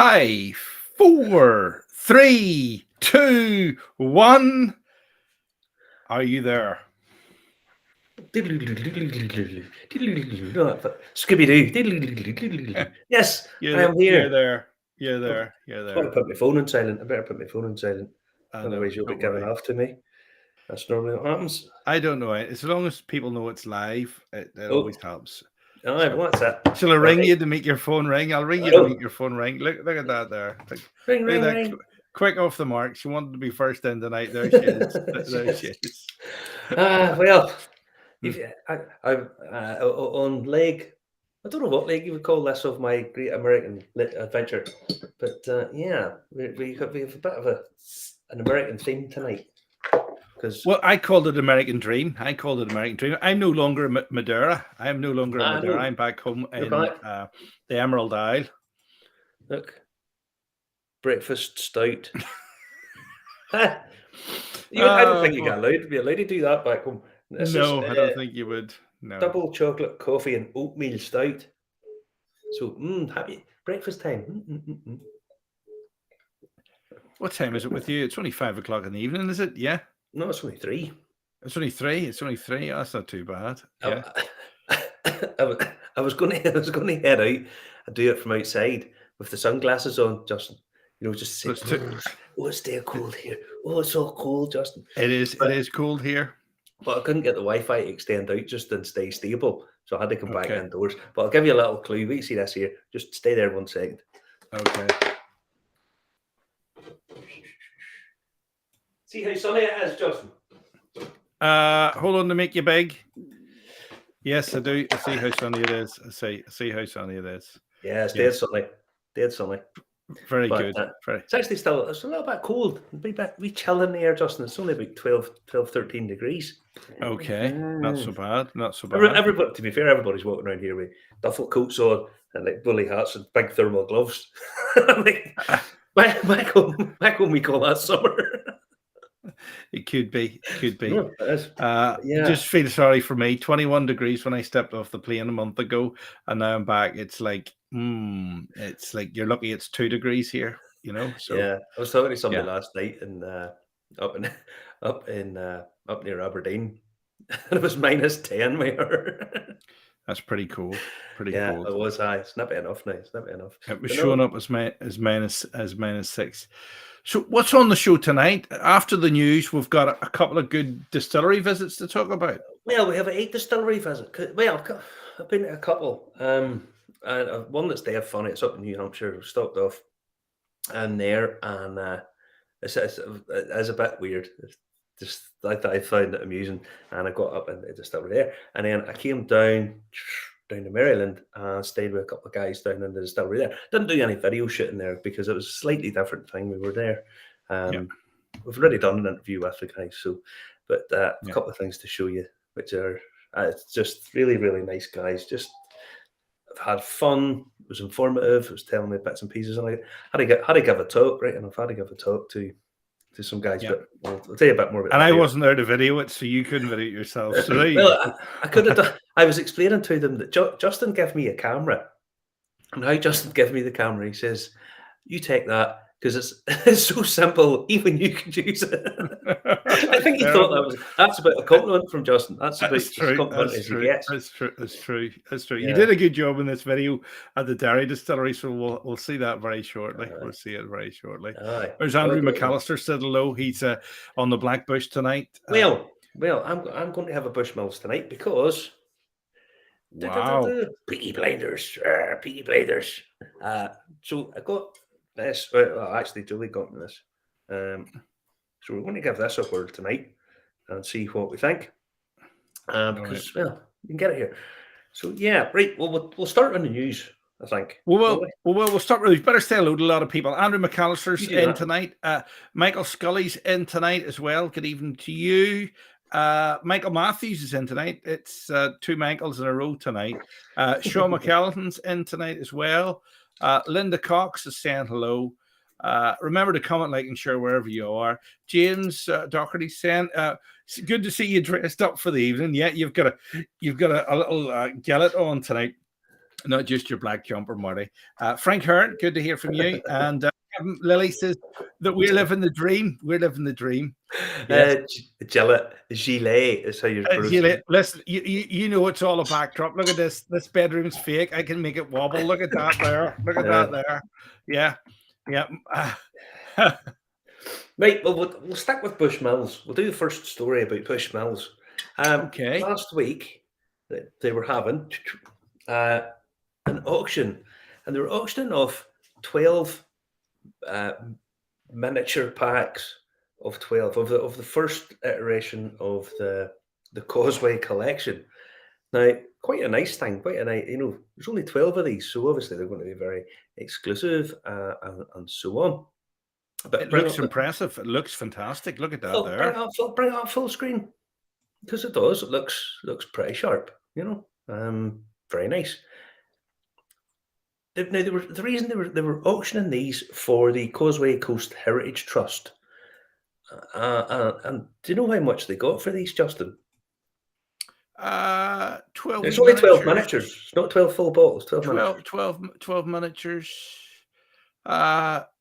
5, 4, 3, 2, 1. Are you there? Scooby-Doo. Yes, I am You're here. there. You're there. I put my phone on silent. I better put my phone on silent. Otherwise, you'll be don't giving worry. off to me. That's normally what happens. I don't know. As long as people know it's live, it always helps. All right, what's that? Shall I ring you to make your phone ring? I'll ring you to make your phone ring. Look at that there. Ring, look ring, at that. ring. Quick off the mark. She wanted to be first in tonight. There she is. There she is. Well, if on leg, I don't know what leg you would call this of my great American adventure, but yeah, we have a bit of an American theme tonight. Well, I called it American Dream. I'm no longer Madeira. I am no longer in Madeira. I'm back home in the Emerald Isle. Look, breakfast stout. I don't think you'd be allowed to do that back home. I don't think you would. No. Double chocolate coffee and oatmeal stout. So, happy breakfast time. What time is it with you? It's only 5 o'clock in the evening, is it? Yeah. No, it's only 3. It's only 3. Oh, that's not too bad. Yeah. I was going to head out and do it from outside with the sunglasses on, Justin. Just say, it's still cold here. Oh, it's so cold, Justin. It is cold here. But I couldn't get the Wi-Fi to extend out just and stay stable. So I had to come back indoors. But I'll give you a little clue. Wait, see this here. Just stay there 1 second. Okay. See how sunny it is, Justin? Hold on to make you big. Yes, I do. I see how sunny it is. I see how sunny it is. Yeah, it's dead sunny. Dead sunny. Very good. It's actually it's a little bit cold. We chill in the air, Justin. It's only about 12, 13 degrees. Okay, not so bad. Everybody, to be fair, everybody's walking around here with duffel coats on and like bully hats and big thermal gloves. Back home, we call that summer. It could be. No, it is. Just feel sorry for me. 21 degrees when I stepped off the plane a month ago, and now I'm back. It's like, you're lucky it's 2 degrees here. So yeah, I was talking to somebody last night and up near Aberdeen, and it was -10 where. That's pretty cool. Yeah, cool. It was high. Snippy enough now. Snippy enough. It was showing up as -6. So what's on the show tonight? After the news, we've got a couple of good distillery visits to talk about. Well, we have 8 distillery visits. Well, I've been to a couple. And one that's dead funny. It's up in New Hampshire. We stopped off and there, and it's a bit weird. It's just I found it amusing, and I got up in the distillery there, and then I came down to Maryland and stayed with a couple of guys down in the distillery there. Didn't do any video shooting there because it was a slightly different thing. We were there. We've already done an interview with the guys, but a couple of things to show you, which are it's just really, really nice guys. Just I've had fun. It was informative. It was telling me bits and pieces, and I had to give a talk, right? And I've had to give a talk to some guys, but I'll tell you a bit more about that. And I later. wasn't there to video it, so you couldn't video it yourself. So well, I could have done. I was explaining to them that Justin gave me a camera, and how Justin gave me the camera, he says, "You take that because it's so simple, even you can use it." I think he thought that's about a compliment from Justin. That's about as compliment as he gets. That's true. Yeah. You did a good job in this video at the dairy distillery, so we'll see that very shortly. We'll see it very shortly. There's Andrew McAllister still low. He's on the Black Bush tonight. Well, I'm going to have a Bushmills tonight because Peaky Blinders. So I got this. Well, actually, Julie got me this. So we're going to give this a whirl tonight and see what we think. Because you can get it here. So right. Well, we'll start on the news, I think. We'll start with. We better say hello to a lot of people. Andrew McAllister's in tonight. Michael Scully's in tonight as well. Good evening to you. Michael Matthews is in tonight. It's 2 Michaels in a row tonight. Sean McAllenton's in tonight as well. Linda Cox is saying hello. Remember to comment, like, and share wherever you are. James Doherty saying, "It's good to see you dressed up for the evening." Yeah, you've got a little gallet on tonight. Not just your black jumper, Marty. Frank Hearn, good to hear from you. And Lily says that we're living the dream. We're living the dream. Yes. Gilet is how you're pronouncing. Listen, you know it's all a backdrop. Look at this. This bedroom's fake. I can make it wobble. Look at that there. Look at that there. Yeah. Right, well, we'll stick with Bushmills. We'll do the first story about Bushmills. Okay. Last week, they were having an auction, and they were auctioning off 12 miniature packs of 12 of the first iteration of the Causeway collection. Now, quite a nice thing, quite a nice, there's only 12 of these, so obviously they're going to be very exclusive and so on. But it looks impressive. It looks fantastic. Look at that there. Bring it up full screen, because it does. It looks pretty sharp. Very nice. Now, the reason they were auctioning these for the Causeway Coast Heritage Trust. And do you know how much they got for these, Justin? 12. It's only 12 miniatures. It's not 12 full bottles. 12 miniatures.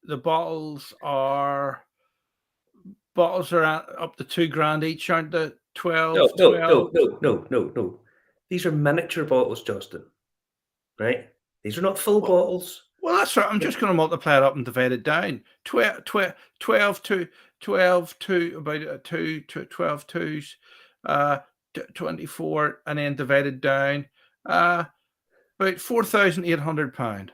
The bottles are up to $2,000 each, aren't they? 12. No. These are miniature bottles, Justin. Right? These are not full bottles. Well, that's right. I'm just going to multiply it up and divide it down. 12 to about 12 twos, 24, and then divided down. About £4,800.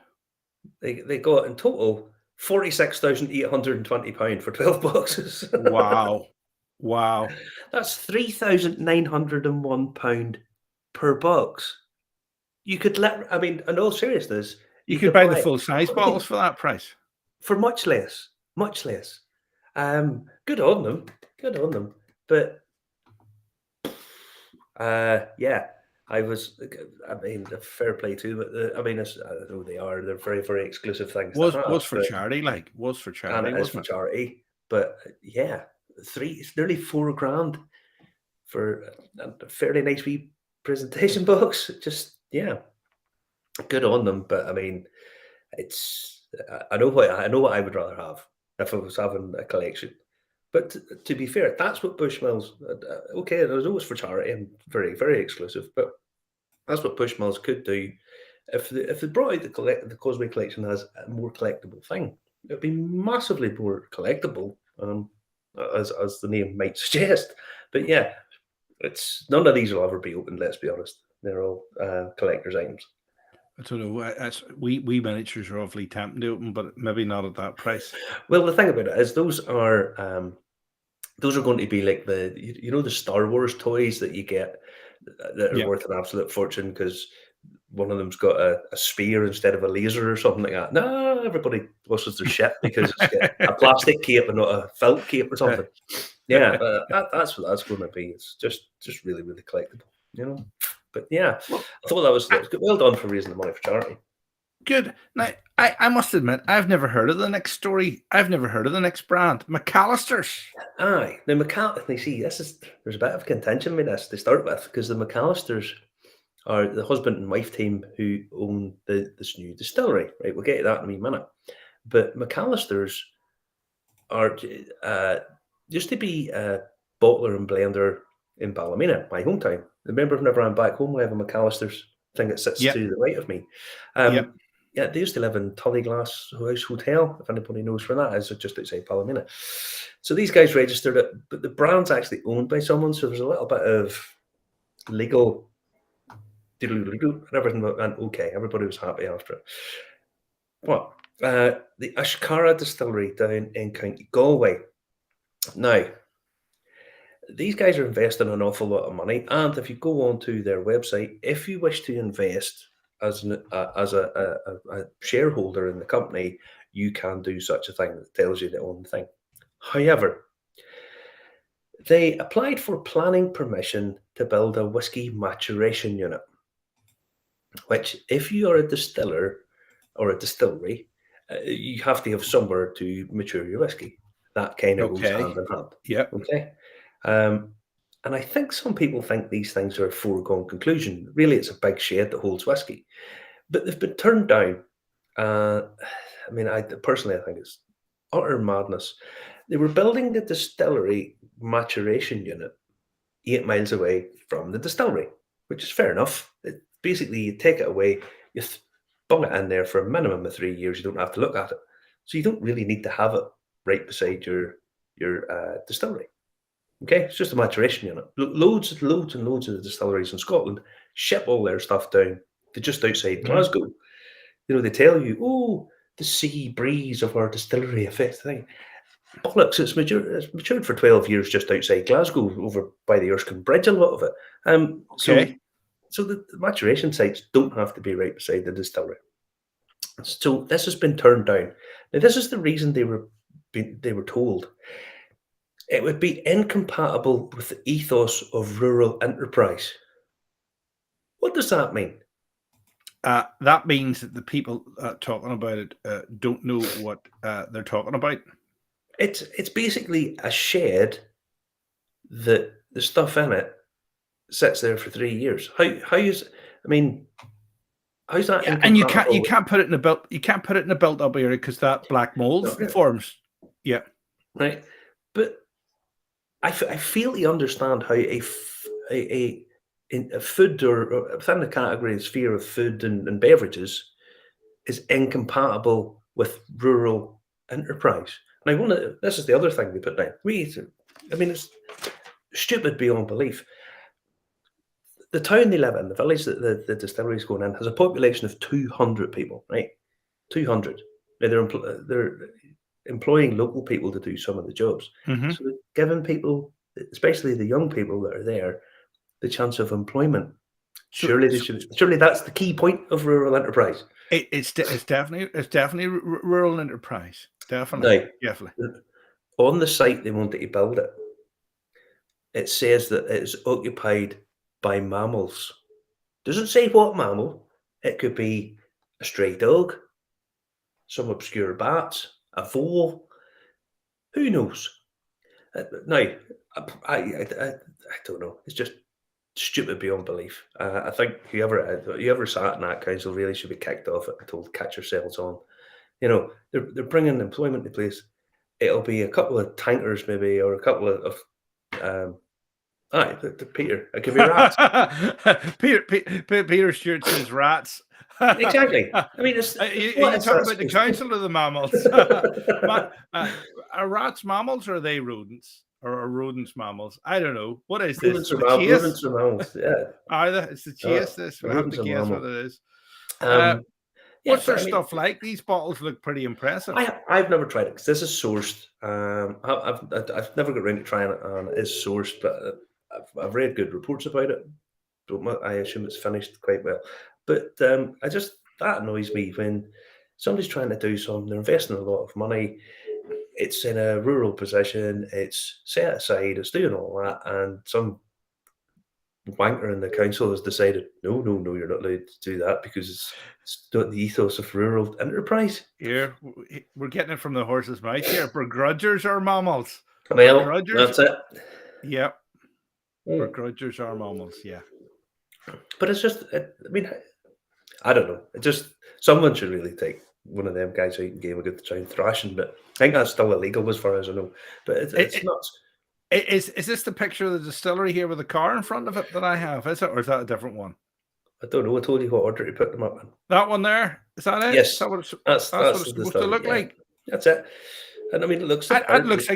They got in total £46,820 for 12 boxes. Wow. That's £3,901 per box. You could in all seriousness, you could buy the full size bottles for that price. For much less. Good on them. But fair play to them. I know they're very, very exclusive things. Was for charity. And it is for charity. But yeah, it's nearly $4,000 for a fairly nice wee presentation box. Just, yeah, good on them. But I know what I would rather have if I was having a collection. But to be fair, that's what Bushmills. Okay, it was always for charity and very, very exclusive. But that's what Bushmills could do if they brought out the Causeway collection as a more collectible thing. It'd be massively more collectible, as the name might suggest. But yeah, none of these will ever be opened. Let's be honest; they're all collector's items. I don't know. We miniatures are awfully tempting to open, but maybe not at that price. Well, the thing about it is, those are going to be like the Star Wars toys that you get that are worth an absolute fortune because one of them's got a spear instead of a laser or something like that. No, everybody loses their shit because it's got a plastic cape and not a felt cape or something. Yeah, that's what that's going to be. It's just really, really collectible, But yeah, I thought that was well done for raising the money for charity. Good. Now, I must admit, I've never heard of the next story. I've never heard of the next brand, McAllister's. Aye, now you see, there's a bit of contention with this to start with because the McAllisters are the husband and wife team who own this new distillery. Right, we'll get to that in a wee minute. But McAllisters are used to be a bottler and blender in Ballymena, my hometown. Remember, whenever I'm back home, I have a McAllister's thing that sits to the right of me. Yeah, they used to live in Tullyglass House Hotel, if anybody knows where that is, just outside Ballymena. So these guys registered it, but the brand's actually owned by someone, so there's a little bit of legal and everything went okay. Everybody was happy after it. Well, the Ashkara Distillery down in County Galway. Now, these guys are investing an awful lot of money, and if you go onto their website, if you wish to invest as a shareholder in the company, you can do such a thing that tells you the own thing. However, they applied for planning permission to build a whiskey maturation unit, which, if you are a distiller or a distillery, you have to have somewhere to mature your whiskey. That kind of goes hand in hand. Yeah. Okay. And I think some people think these things are a foregone conclusion. Really, it's a big shed that holds whiskey. but they've been turned down. I mean, personally, I think it's utter madness. They were building the distillery maturation unit 8 miles away from the distillery, which is fair enough. Basically, you take it away, you bung it in there for a minimum of 3 years. You don't have to look at it, so you don't really need to have it right beside your distillery. Okay, it's just a maturation unit. Loads and loads of the distilleries in Scotland ship all their stuff down to just outside Glasgow. They tell you, oh, the sea breeze of our distillery affects thing. Bollocks, it's matured for 12 years just outside Glasgow, over by the Erskine Bridge, a lot of it. Okay. So the maturation sites don't have to be right beside the distillery. So this has been turned down. Now, this is the reason they were told it would be incompatible with the ethos of rural enterprise. What does that mean? That means that the people talking about it don't know what they're talking about. It's basically a shed that the stuff in it sits there for 3 years. How's that? Yeah, and you can't put it in a built up area because that black mold forms. Yeah, right. But I fail to understand how a food or within the category sphere of food and beverages is incompatible with rural enterprise. Now, this is the other thing they put down. It's stupid beyond belief. The town they live in, the village that the distillery is going in, has a population of 200 people, right? 200. Now, they're employing local people to do some of the jobs. Mm-hmm. So they're giving people, especially the young people that are there, the chance of employment. Surely that's the key point of rural enterprise. It's definitely rural enterprise. Definitely. On the site they wanted to build it, it says that it is occupied by mammals. Doesn't say what mammal. It could be a stray dog, some obscure bats, a vole. Who knows? Now, I don't know. It's just stupid beyond belief. I think whoever sat in that council really should be kicked off it and told to catch yourselves on. They're bringing employment to place. It'll be a couple of tankers maybe, or a couple of Peter. It could be rats. Peter Stewart says rats. Exactly. I mean, you're talking about the council of the mammals. Are rats mammals, or are they rodents? Or are rodents mammals? I don't know. What is this? Rodents are mammals. Yeah. Are they? It's the chase. This we have to guess what it is. What's their stuff like? These bottles look pretty impressive. I've never tried it because this is sourced. I've never got around to trying it, and it is sourced, but I've read good reports about it. I assume it's finished quite well. But that annoys me when somebody's trying to do something. They're investing a lot of money. It's in a rural position. It's set aside. It's doing all that, and some wanker in the council has decided, no, you're not allowed to do that because it's not the ethos of rural enterprise. Here, we're getting it from the horse's mouth here. Begrudgers are mammals. Well, that's it. Yep. Begrudgers are mammals, yeah. But it's just, I don't know. It just, someone should really take one of them guys out and give a good try and thrashing, but I think that's still illegal as far as I know. But it's nuts. Is this the picture of the distillery here with a car in front of it that I have? Is it, or is that a different one? I don't know. I told you what order to put them up in. That one there? Is that it? Yes. That's what it's supposed to look like. That's it. And I mean, it looks like that looks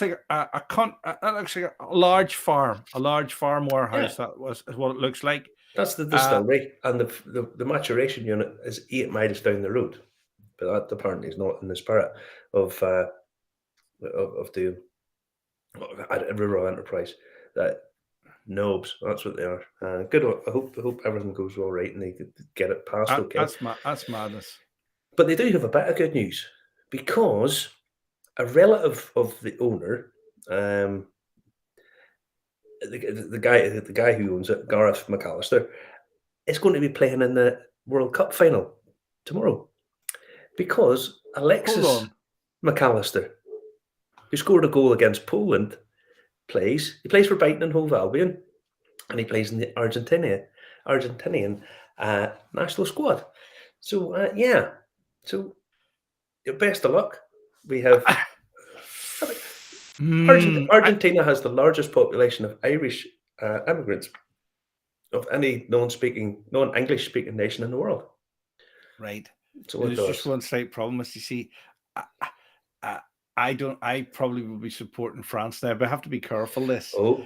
like a large farm, warehouse. Yeah. That is what it looks like. That's the distillery, and the maturation unit is 8 miles down the road. But that apparently is not in the spirit of doing a rural enterprise. That knobs, that's what they are. Good. I hope everything goes all right and they get it passed. Okay, that's madness. But they do have a bit of good news, because a relative of the owner, the guy who owns it, Gareth McAllister, is going to be playing in the World Cup final tomorrow, because Alexis McAllister, who scored a goal against Poland, plays. He plays for Brighton and Hove Albion, and he plays in the Argentinian national squad. So yeah, so best of luck. We have Argentina has the largest population of Irish immigrants of any non-English speaking nation in the world. Right. So There's just one slight problem, as you see. I probably would be supporting France now, but I have to be careful. This. I'll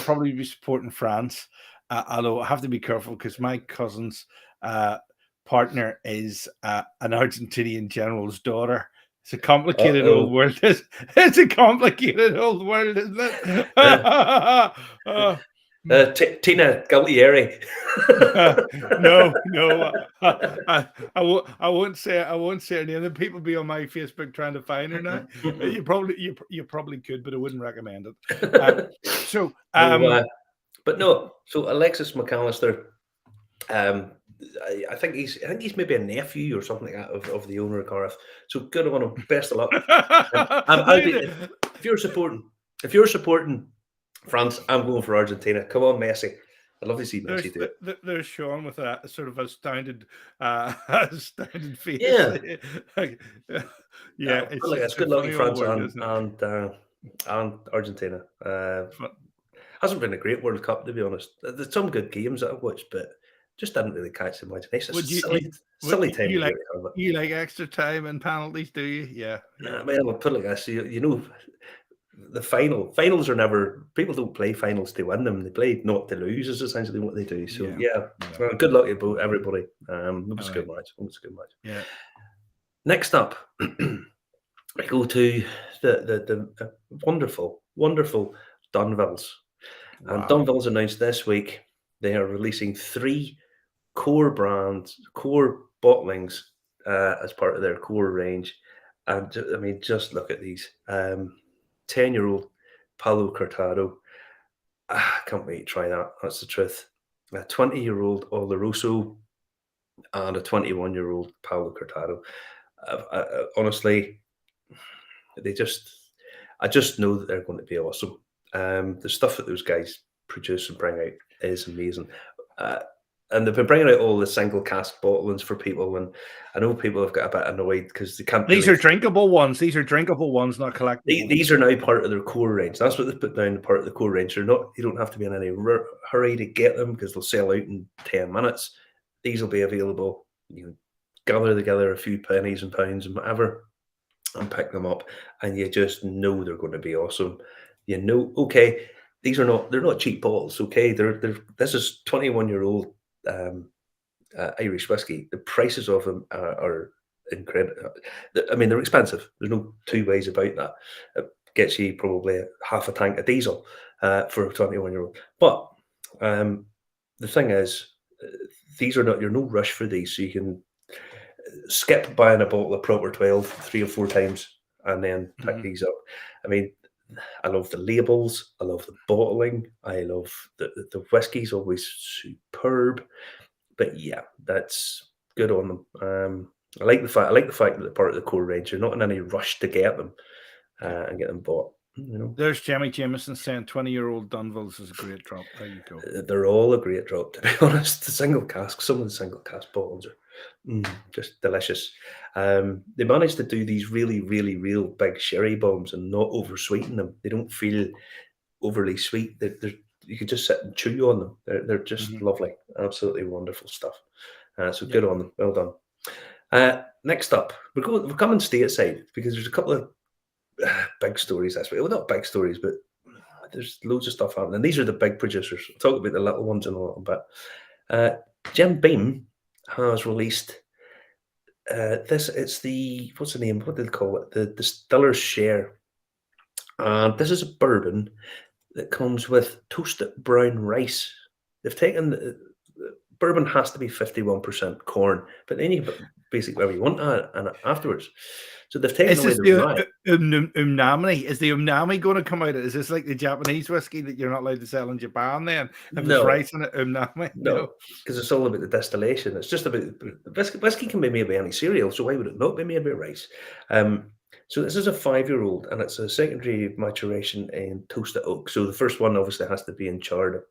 probably be supporting France, although I have to be careful because my cousin's partner is an Argentinian general's daughter. It's a complicated old world. It's a complicated old world, isn't it? Tina Galtieri. No. I won't say any other people be on my Facebook trying to find her now. You probably could, but I wouldn't recommend it. But no. So Alexis McAllister, I think he's maybe a nephew or something like that of the owner of Gareth. So good on him. Best of luck. If you're supporting France, I'm going for Argentina. Come on, Messi. I'd love to see Messi do it. There's Sean with a sort of astounded face. Yeah. It's good luck to France and Argentina. Hasn't been a great World Cup, to be honest. There's some good games that I've watched, but just didn't really catch the imagination. Silly time. You like extra time and penalties, do you? Yeah. Well, I'll put it like this. The finals are never. People don't play finals to win them. They play not to lose. Is essentially what they do. So well, good luck to everybody. It was a good match. Yeah. Next up, we go to the wonderful Dunvilles. Wow. And Dunvilles announced this week they are releasing 3 core bottlings as part of their core range. And I mean, just look at these. 10-year-old Palo Cortado. I can't wait to try that. That's the truth. A 20-year-old Oloroso and a 21-year-old Palo Cortado. Honestly, I just know that they're going to be awesome. The stuff that those guys produce and bring out is amazing. And they've been bringing out all the single cask bottlings for people, and I know people have got a bit annoyed because they can't. These are drinkable ones. These are drinkable ones, not collectible. These are now part of their core range. That's what they've put down, part of the core range. You don't have to be in any hurry to get them because they'll sell out in 10 minutes. These will be available. You can gather together a few pennies and pounds and whatever, and pick them up, and you just know they're going to be awesome. You know, okay, they're not cheap bottles. Okay, this is 21-year-old. Irish whiskey. The prices of them are incredible. I mean, they're expensive. There's no two ways about that. It gets you probably half a tank of diesel for a 21-year-old. But the thing is, you're no rush for these, so you can skip buying a bottle of proper 12 3 or 4 times and then pick these up. I mean, I love the labels. I love the bottling. I love the whiskey's always superb. But yeah, that's good on them. I like the fact that they're part of the core range. You're not in any rush to get them and get them bought. You know, there's Jamie Jameson saying 20-year-old Dunvilles is a great drop. There you go. They're all a great drop, to be honest. Some of the single cask bottles are just delicious. They managed to do these really, really, real big sherry bombs and not over sweeten them. They don't feel overly sweet. You could just sit and chew on them. They're just lovely, absolutely wonderful stuff. So good on them. Well done. Next up, we're coming stateside because there's a couple of big stories this week. Well, not big stories, but there's loads of stuff happening. These are the big producers. I'll talk about the little ones in a little bit. Jim Beam has released this. It's what's the name? What do they call it? The Distillers Share. And this is a bourbon that comes with toasted brown rice. They've taken bourbon has to be 51% corn, but then you put basically whatever you want and afterwards. So they've taken away the rye. Umami. Is the umami going to come out? Is this like the Japanese whiskey that you're not allowed to sell in Japan then? If there's rice in it, umami? No, because it's all about the distillation. It's just about whiskey can be made by any cereal, so why would it not be made by rice? So this is a 5-year-old, and it's a secondary maturation in toasted oak. So the first one obviously has to be in charred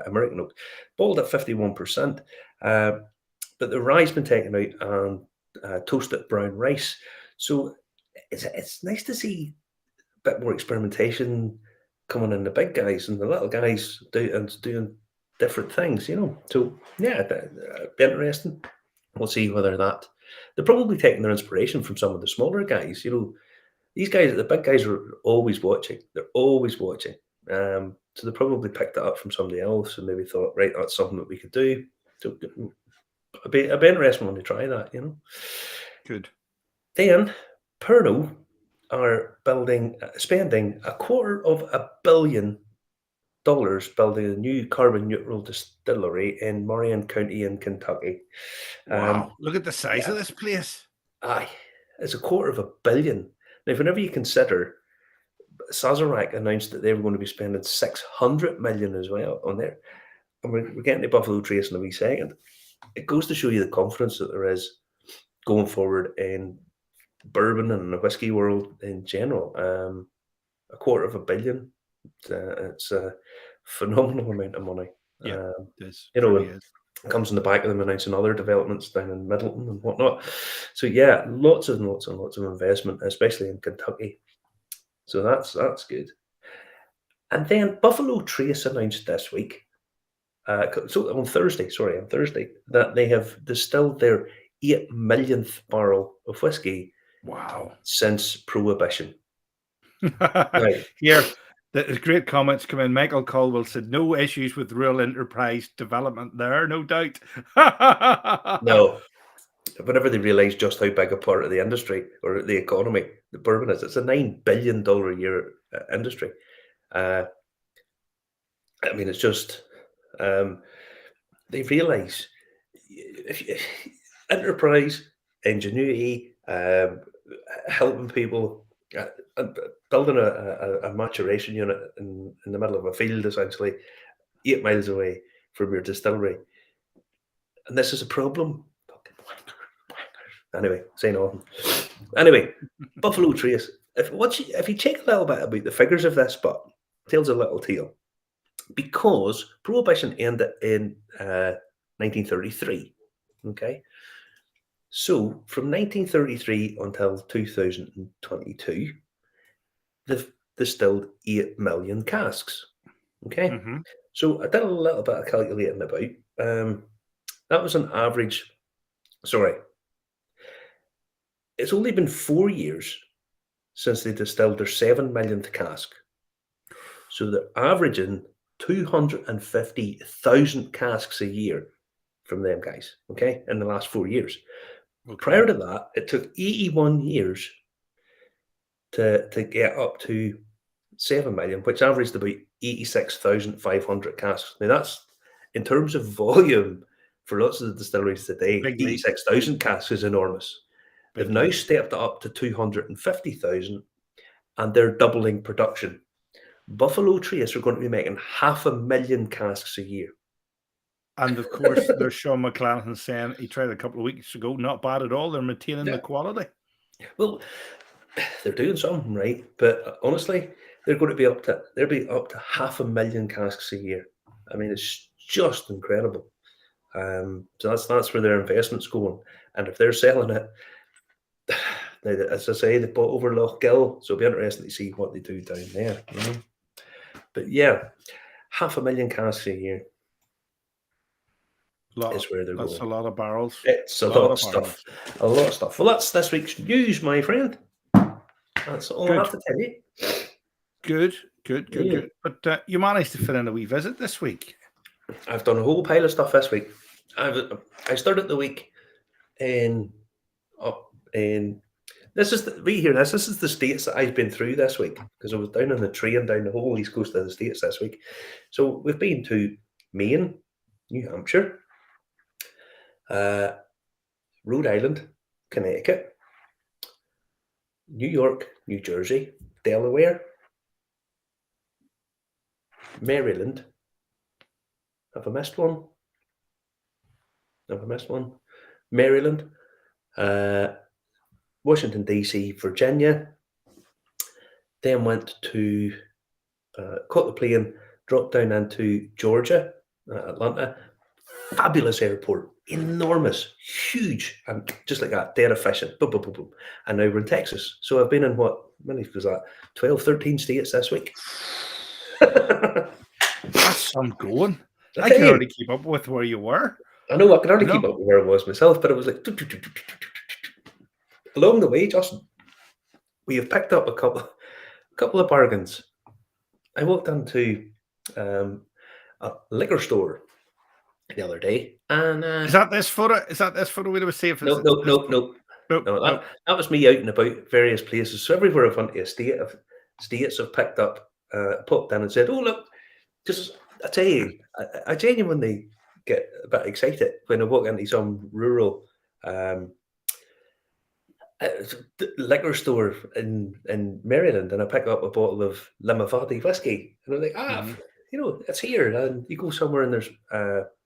American oak, bottled at 51%. But the rye's been taken out and toasted brown rice. So it's nice to see a bit more experimentation coming in the big guys and the little guys doing different things, So yeah, it'd be interesting. We'll see whether they're probably taking their inspiration from some of the smaller guys. These guys, the big guys, are always watching. They're always watching. So they probably picked it up from somebody else and maybe thought, right, that's something that we could do. So it'd be interesting when they try that, Good. Then Pernod are spending $250 million building a new carbon neutral distillery in Marion County in Kentucky. Wow, look at the size yeah. of this place. Aye, it's $250 million. Now, whenever you consider Sazerac announced that they were going to be spending $600 million as well on there, and we're getting to Buffalo Trace in a wee second. It goes to show you the confidence that there is going forward in bourbon and the whiskey world in general. $250 million. It's a phenomenal amount of money. Yeah, it is. It comes in the back of them announcing other developments down in Middleton and whatnot. So yeah, lots and lots and lots of investment, especially in Kentucky. So that's good. And then Buffalo Trace announced this week, on Thursday, that they have distilled their 8 millionth barrel of whiskey. Wow. Since Prohibition. Right. Here, the great comments come in. Michael Caldwell said, no issues with rural enterprise development there, no doubt. No. Whenever they realise just how big a part of the industry or the economy the bourbon is, it's a $9 billion a year industry. I mean, it's just, they realise enterprise, ingenuity, helping people, building a maturation unit in the middle of a field, essentially 8 miles away from your distillery, and this is a problem. Anyway, say no. Anyway, Buffalo Trace. If you check a little bit about the figures of this, but tells a little tale, because Prohibition ended in 1933. Okay. So from 1933 until 2022, they've distilled 8 million casks. Okay. Mm-hmm. So I did a little bit of calculating about. That was an average. Sorry. It's only been 4 years since they distilled their 7 millionth cask. So they're averaging 250,000 casks a year from them guys, okay, in the last 4 years. Okay. Prior to that, it took 81 years to get up to 7 million, which averaged about 86,500 casks. Now that's, in terms of volume, for lots of the distilleries today, 86,000 casks is enormous. They've now stepped it up to 250,000, and they're doubling production. Buffalo Trace are going to be making 500,000 casks a year. And of course, there's Sean McClanahan saying he tried a couple of weeks ago. Not bad at all. They're maintaining the quality. Well, they're doing something right, but honestly, they're going to be up to 500,000 casks a year. I mean, it's just incredible. So that's where their investment's going, and if they're selling it, now, as I say, they bought over Loch Gill, so it'll be interesting to see what they do down there. But yeah, 500,000 casks a year is where they're going. That's a lot of barrels. It's a lot of stuff. A lot of stuff. Well, that's this week's news, my friend. That's all I have to tell you. Good. But you managed to fit in a wee visit this week. I've done a whole pile of stuff this week. I started the week in this is the states that I've been through this week, because I was down on the train down the whole east coast of the states this week. So we've been to Maine, New Hampshire, Rhode Island, Connecticut, New York, New Jersey, Delaware, Maryland. Have I missed one? Maryland, Washington, D.C., Virginia. Then went to, caught the plane dropped down into Georgia, Atlanta. Fabulous airport, enormous, huge, and just like that, dead efficient. Boom, boom, boom, boom. And now we're in Texas. So I've been in what, many was that? 12, 13 states this week. That's some going. I can already keep up with where you were. I know, I could already keep up with where I was myself, but it was like along the way, Justin, we have picked up a couple of bargains. I walked into a liquor store the other day, and is that this photo? Is that this photo we were seeing? No. That was me out and about various places. So everywhere I've gone to states I've picked up, popped in and said, "Oh look," just I tell you, I genuinely get a bit excited when I walk into some rural liquor store in Maryland and I pick up a bottle of Limavady whiskey, and I'm like, it's here. And you go somewhere and there's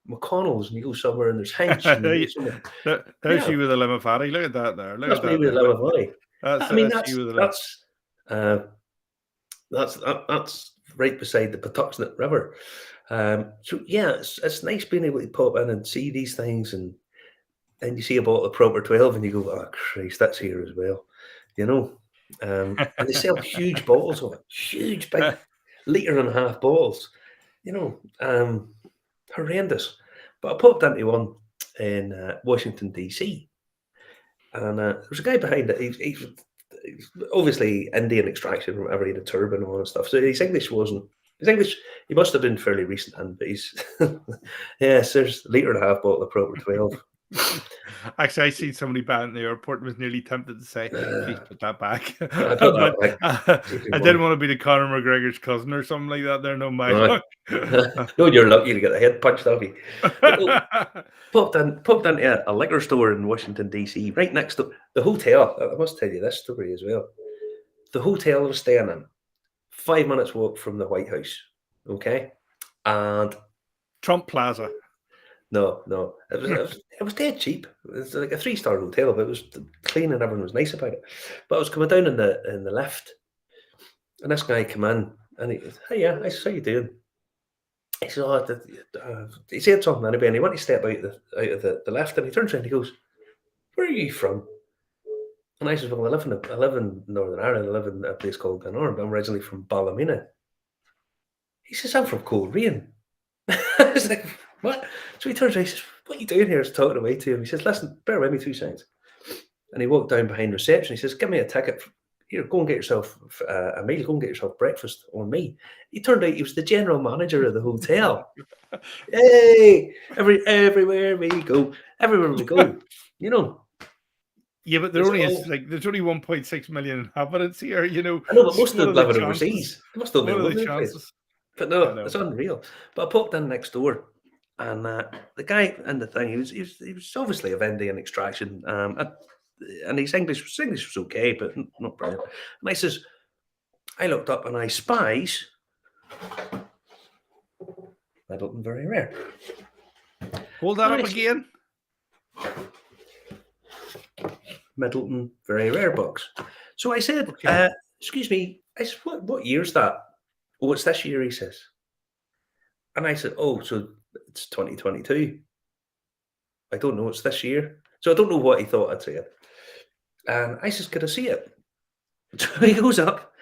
McConnell's, and you go somewhere and there's Hampshire. There's you with the Limavady. Look at that there. Look that's at that. Me with the Limavady. That's right beside the Patuxent River. So yeah, it's nice being able to pop in and see these things, and then you see a bottle of Proper 12 and you go, oh Christ, that's here as well, and they sell huge bottles of it, huge big litre and a half bottles, horrendous. But I popped into one in Washington DC, and there was a guy behind it. He's obviously Indian extraction or whatever. He had a turban and all that stuff, so his English he must have been fairly recent, but he's yes, there's a litre and a half bottle of Proper 12. Actually, I seen somebody back in the airport and was nearly tempted to say, please put that back. I didn't want to be the Conor McGregor's cousin or something like that there. No, my no, you're lucky to get the head punched off you. Popped into a liquor store in Washington DC, right next to the hotel. I must tell you this story as well. The hotel I was staying in, 5 minutes walk from the White House. Okay, and Trump Plaza. No, it was dead cheap. It was like a 3-star hotel, but it was clean and everyone was nice about it. But I was coming down in the lift, and this guy came in and he goes, "Hey, yeah," I said, "How you doing?" He said, he said something anyway, and he wanted to step out of the lift, and he turns around and he goes, "Where are you from?" And I said, "Well, I live in Northern Ireland. I live in a place called Doire. I'm originally from Ballymena." He says, "I'm from Coleraine." I was like, "What?" So he turns around, he says, "What are you doing here?" I was talking away to him. He says, "Listen, bear with me 2 seconds." And he walked down behind reception. He says, "Give me a ticket. Here, go and get yourself a meal. Go and get yourself breakfast on me." He turned out he was the general manager of the hotel. Hey, everywhere we go. Yeah, but there's only 1.6 million inhabitants here. I know, but most of them live overseas. They must have been chances. But no, it's unreal. But I popped in next door, and the guy in the thing, he was obviously of Indian extraction, and his English was okay, but not brilliant. And I says, I looked up and I spies Middleton Very Rare. Hold that up again. Middleton Very Rare box. So I said, excuse me, I said, what year's that? "Oh, it's this year," he says. And I said, "Oh, so it's 2022. I don't know, it's this year." So I don't know what he thought I'd say. And I says, "Could I see it?" So he goes up,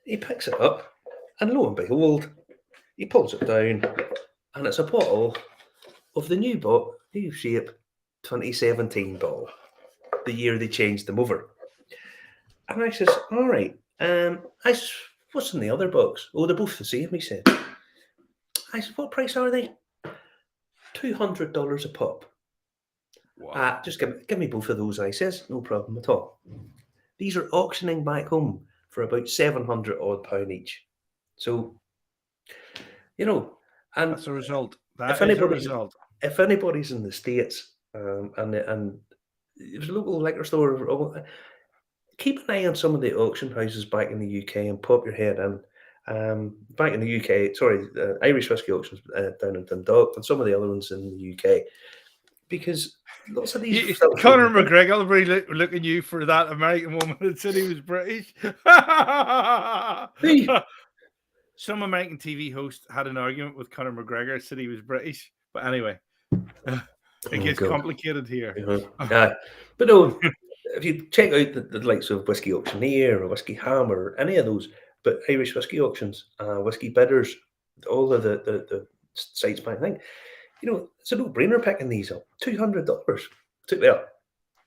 he picks it up, and lo and behold, he pulls it down, and it's a bottle of the new shape 2017 bottle, the year they changed them over. And I says, "All right." I says, "What's in the other box?" "Oh, they're both the same," he said. I said, "What price are they?" $200 a pop. Wow. Just give me both of those, I says. "No problem at all." These are auctioning back home for about £700 odd each. So, and that's a result. That is a result. If anybody's in the States, and it was a local liquor store, keep an eye on some of the auction houses back in the UK and pop your head in. Back in the UK, Irish whiskey auctions down in Dundalk, and some of the other ones in the UK, because lots of these. Conor McGregor will be looking you for that American woman that said he was British. Some American TV host had an argument with Conor McGregor, said he was British. But anyway, it gets complicated here. But no, if you check out the likes of Whiskey Auctioneer or Whiskey Ham or any of those, but Irish whiskey auctions, whiskey bidders, all of the sites back then, it's a no-brainer picking these up. $200.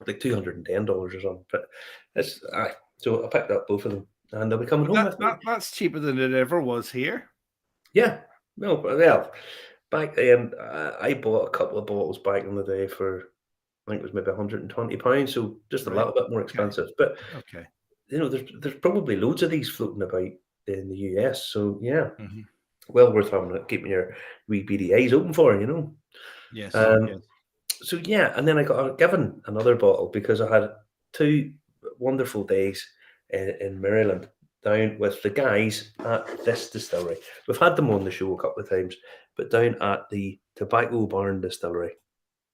Like $210 or something. But it's so I picked up both of them, and they'll be coming home with me. That's cheaper than it ever was here. Yeah, no, well, back then I bought a couple of bottles back in the day for, I think it was maybe £120, so just a little bit more expensive. But okay, there's probably loads of these floating about in the US. So yeah, well worth keeping your wee beady eyes open for, Yes. So yeah, and then I got given another bottle because I had 2 wonderful days in Maryland down with the guys at this distillery. We've had them on the show a couple of times, but down at the Tobacco Barn Distillery.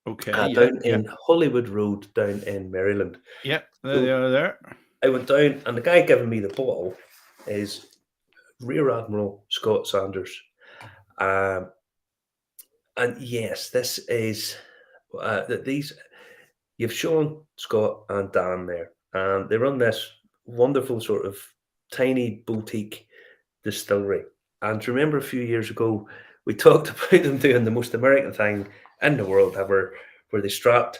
Okay. Down in Hollywood Road, down in Maryland. Yeah, they are there. I went down, and the guy giving me the bottle is Rear Admiral Scott Sanders. And yes, this is you've Sean, Scott, and Dan there, and they run this wonderful sort of tiny boutique distillery. And remember, a few years ago, we talked about them doing the most American thing in the world ever, where they strapped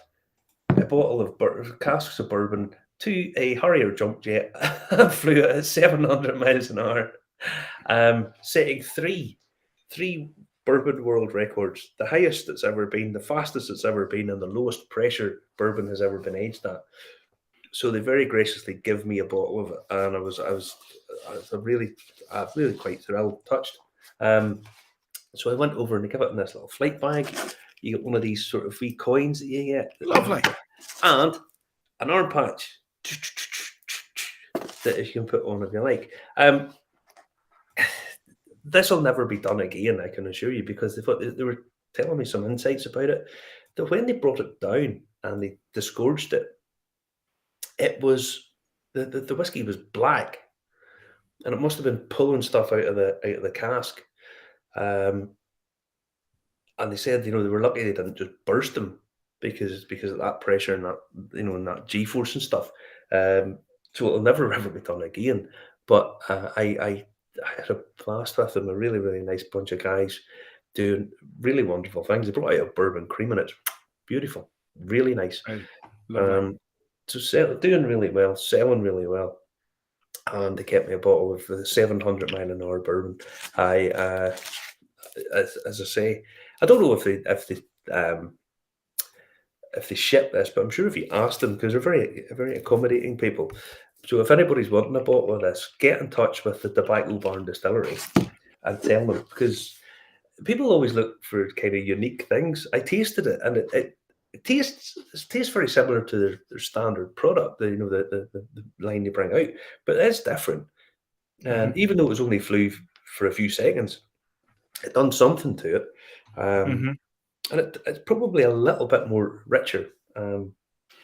a bottle of casks of bourbon to a Harrier jump jet and flew at 700 miles an hour, setting three bourbon world records, the highest it's ever been, the fastest it's ever been, and the lowest pressure bourbon has ever been aged at. So they very graciously give me a bottle of it, and I was really quite thrilled, touched. So I went over and they give it in this little flight bag. You get one of these sort of wee coins that you get, lovely, and an arm patch that you can put on if you like. This will never be done again, I can assure you, because they were telling me some insights about it. That when they brought it down and they disgorged it, it was the whiskey was black, and it must have been pulling stuff out of the cask. And they said, they were lucky they didn't just burst them because of that pressure and that and that G-force and stuff. So it'll never ever be done again. But I had a blast with them, a really, really nice bunch of guys doing really wonderful things. They brought out a bourbon cream and it's beautiful, really nice. So doing really well, selling really well. And they kept me a bottle of the 700 mile an hour bourbon. As I say, I don't know if they ship this, but I'm sure if you ask them, because they're very accommodating people. So if anybody's wanting a bottle of this, get in touch with the Tobacco Barn Distillery and tell them, because people always look for kind of unique things. I tasted it, and it tastes very similar to their standard product, the line they bring out, but it's different. And even though it was only flew for a few seconds, it done something to it, and it's probably a little bit more richer.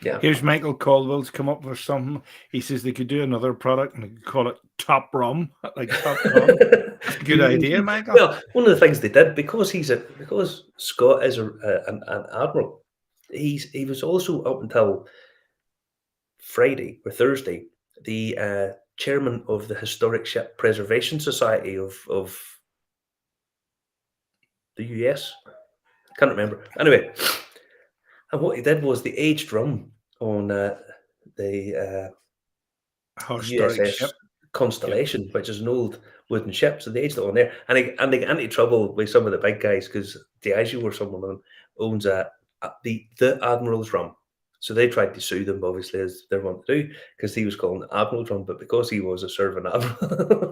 Yeah. Here's Michael Caldwell's come up with something. He says they could do another product and they could call it Top Rum, like Top Rum. That's a good idea, Michael. Well, one of the things they did, because Scott is an admiral, he was also, up until Friday or Thursday, the chairman of the Historic Ship Preservation Society of the US. Can't remember. Anyway, and what he did was the aged rum on the historic USS ship Constellation, which is an old wooden ship. So they aged it on there, and they got into trouble with some of the big guys because Diageo or someone of them owns the Admiral's rum. So they tried to sue them, obviously, as they want to do, because he was calling it Admiral's rum, but because he was a serving admiral,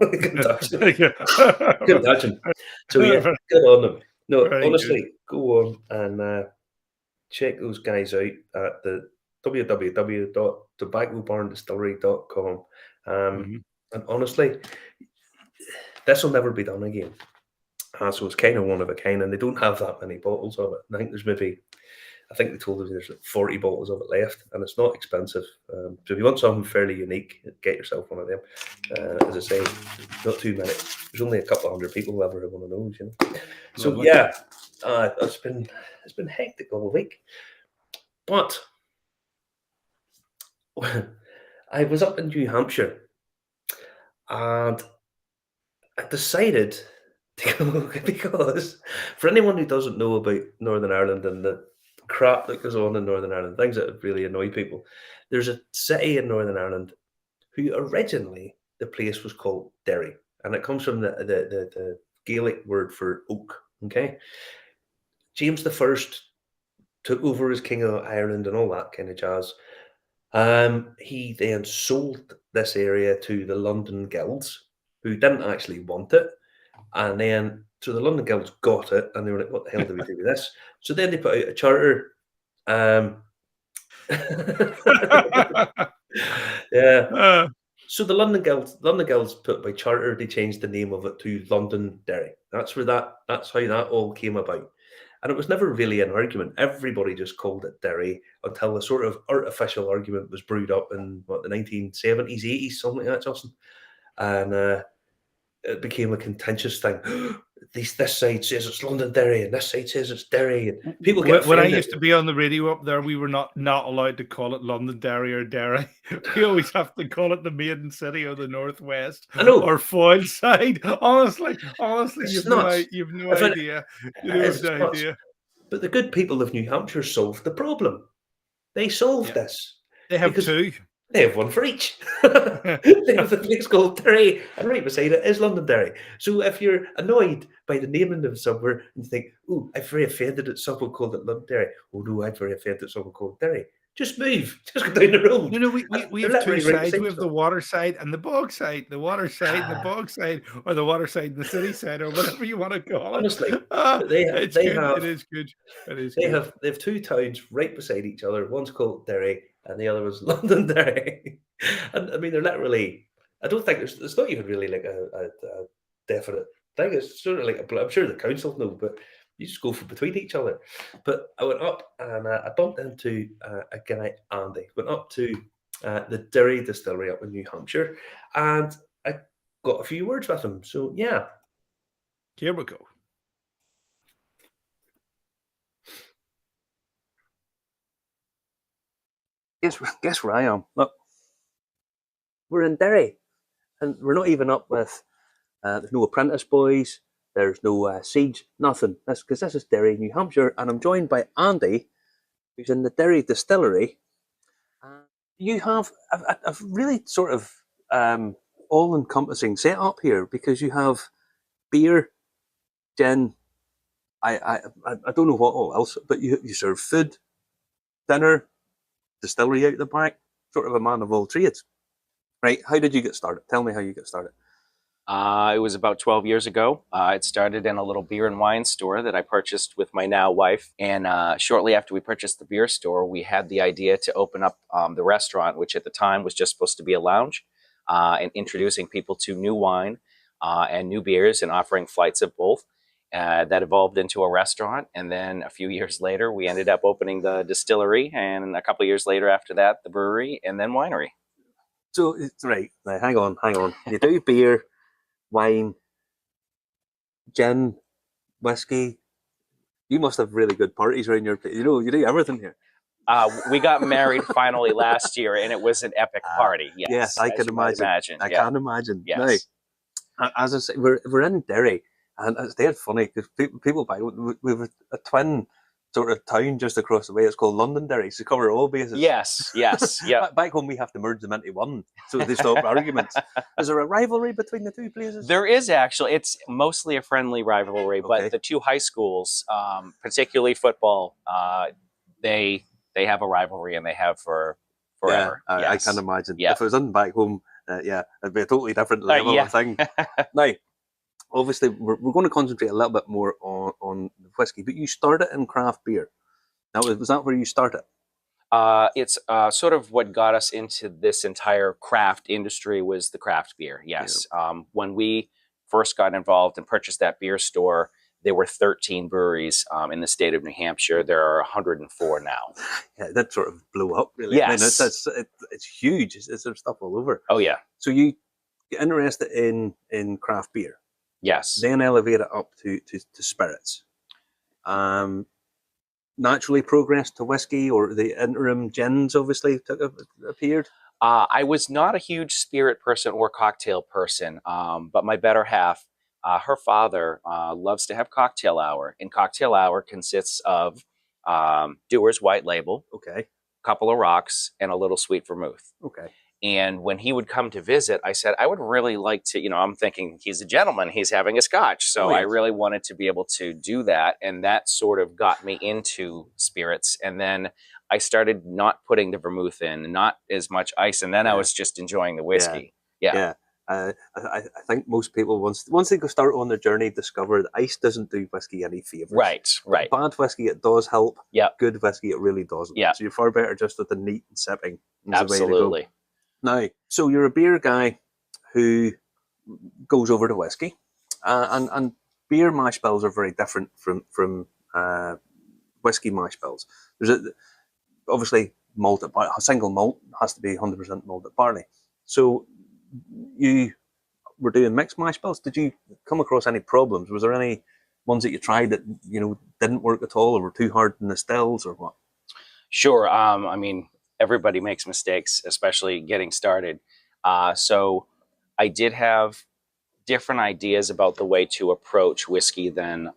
couldn't touch him. So yeah, good on them. No, very honestly, good. Go on and check those guys out at the www.tobaccobarndistillery.com. And honestly, this will never be done again. So it's kind of one of a kind, and they don't have that many bottles of it. I think there's maybe I think they told us there's like 40 bottles of it left, and it's not expensive. So if you want something fairly unique, get yourself one of them. As I say, not too many. There's only a couple of hundred people who ever want to know, you know. So Lovely. yeah, it's been hectic all week, but I was up in New Hampshire, and I decided to go because for anyone who doesn't know about Northern Ireland and the crap that goes on in Northern Ireland, things that really annoy people, there's a city in Northern Ireland who originally the place was called Derry, and it comes from the Gaelic word for oak. Okay, James the First took over as King of Ireland and all that kind of jazz. He then sold this area to the London Guilds, who didn't actually want it. And then, so the London Guilds got it, and they were like, what the hell do we do with this? So then they put out a charter. Yeah. So the London Guilds put by charter, they changed the name of it to Londonderry. That's how that all came about. And it was never really an argument. Everybody just called it Derry until a sort of artificial argument was brewed up in the 1970s, 80s, something like that, Justin. And it became a contentious thing. This side says it's Londonderry, and this side says it's Derry, and people get offended. When I used to be on the radio up there, we were not allowed to call it Londonderry or Derry. We always have to call it the Maiden City or the Northwest. I know. Or Foyle Side. Honestly, you've no idea. You have no idea. But the good people of New Hampshire solved the problem. They solved this. They have two. They have one for each. They have the place called Derry, and right beside it is Londonderry. So if you're annoyed by the naming of somewhere and you think, oh, I'm very offended that someone called it Londonderry. Oh no, I'm very offended that someone called Derry. Just move. Just go down the road. You know, we have two sides. We have the water side and the bog side. The water side and the bog side, or the water side and the city side, or whatever you want to call it. Honestly, it is good. They have two towns right beside each other. One's called Derry, and the other was Londonderry. And I mean, they're literally. I don't think it's not even really like a definite thing. It's sort of like I'm sure the council know, but you just go for between each other. But I went up and I bumped into a guy, Andy. Went up to the Doire distillery up in New Hampshire, and I got a few words with him. So yeah, here we go. Guess where I am. Look, we're in Derry, and we're not even up with. There's no apprentice boys. There's no siege, nothing. That's because this is Derry, New Hampshire, and I'm joined by Andy, who's in the Doire distillery. You have a really sort of all-encompassing setup here because you have beer, gin. I don't know what all else, but you serve food, dinner, distillery out the back. Sort of a man of all trades, right? How did you get started? Tell me how you got started. It was about 12 years ago. It started in a little beer and wine store that I purchased with my now wife. And shortly after we purchased the beer store, we had the idea to open up the restaurant, which at the time was just supposed to be a lounge, and introducing people to new wine and new beers and offering flights of both. That evolved into a restaurant. And then a few years later, we ended up opening the distillery. And a couple of years later after that, the brewery and then winery. So, right, now, hang on. You do beer, wine, gin, whiskey. You must have really good parties around your place. You do everything here. We got married finally last year, and it was an epic party. Yes, I can imagine. I can imagine. Yes. Now, as I say, we're in Derry, and it's dead funny because people buy. We have a twin sort of town just across the way. It's called Londonderry, so cover all bases. Yes, yeah. Back home, we have to merge them into one, so they stop arguments. Is there a rivalry between the two places? There is actually. It's mostly a friendly rivalry, but the two high schools, particularly football, they have a rivalry, and they have for forever. Yeah, I can imagine. Yeah. If it was in back home, it'd be a totally different level of thing. Now, obviously, we're going to concentrate a little bit more on the whiskey, but you started in craft beer. Now, was that where you started? It's sort of what got us into this entire craft industry was the craft beer. Yes. Yeah. When we first got involved and purchased that beer store, there were 13 breweries in the state of New Hampshire. There are 104 now. Yeah, that sort of blew up, really. Yes. I mean, it's huge. There's stuff all over. Oh, yeah. So you get interested in craft beer. Yes. Then elevate it up to spirits. Naturally progressed to whiskey, or the interim gins obviously appeared. I was not a huge spirit person or cocktail person, but my better half, her father loves to have cocktail hour, and cocktail hour consists of Doire's White Label, Okay. a couple of rocks, and a little sweet vermouth. Okay. And when he would come to visit, I said, I would really like to, I'm thinking he's a gentleman, he's having a scotch. So I really wanted to be able to do that. And that sort of got me into spirits. And then I started not putting the vermouth in, not as much ice. And then I was just enjoying the whiskey. Yeah. I think most people, once they go start on their journey, discover that ice doesn't do whiskey any favors. Right. Bad whiskey, it does help. Yeah. Good whiskey, it really doesn't. Yeah. So you're far better just with the neat and sipping. Absolutely. Now, so you're a beer guy who goes over to whiskey, and beer mash bills are very different from whiskey mash bills. There's obviously malted, a single malt has to be 100% malted barley. So you were doing mixed mash bills. Did you come across any problems? Was there any ones that you tried that didn't work at all, or were too hard in the stills, or what? Sure. I mean, everybody makes mistakes, especially getting started. So I did have different ideas about the way to approach whiskey than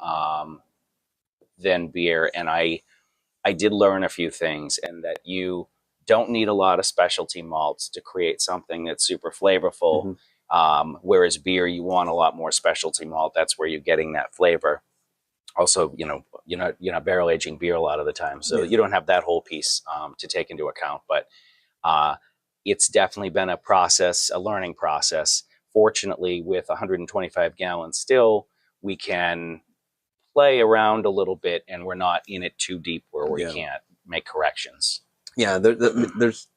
beer. And I did learn a few things, and that you don't need a lot of specialty malts to create something that's super flavorful. Whereas beer, you want a lot more specialty malt. That's where you're getting that flavor. Also, you're not barrel aging beer a lot of the time, so you don't have that whole piece to take into account. But it's definitely been a learning process. Fortunately, with 125 gallons still, we can play around a little bit, and we're not in it too deep where we can't make corrections. Yeah, there's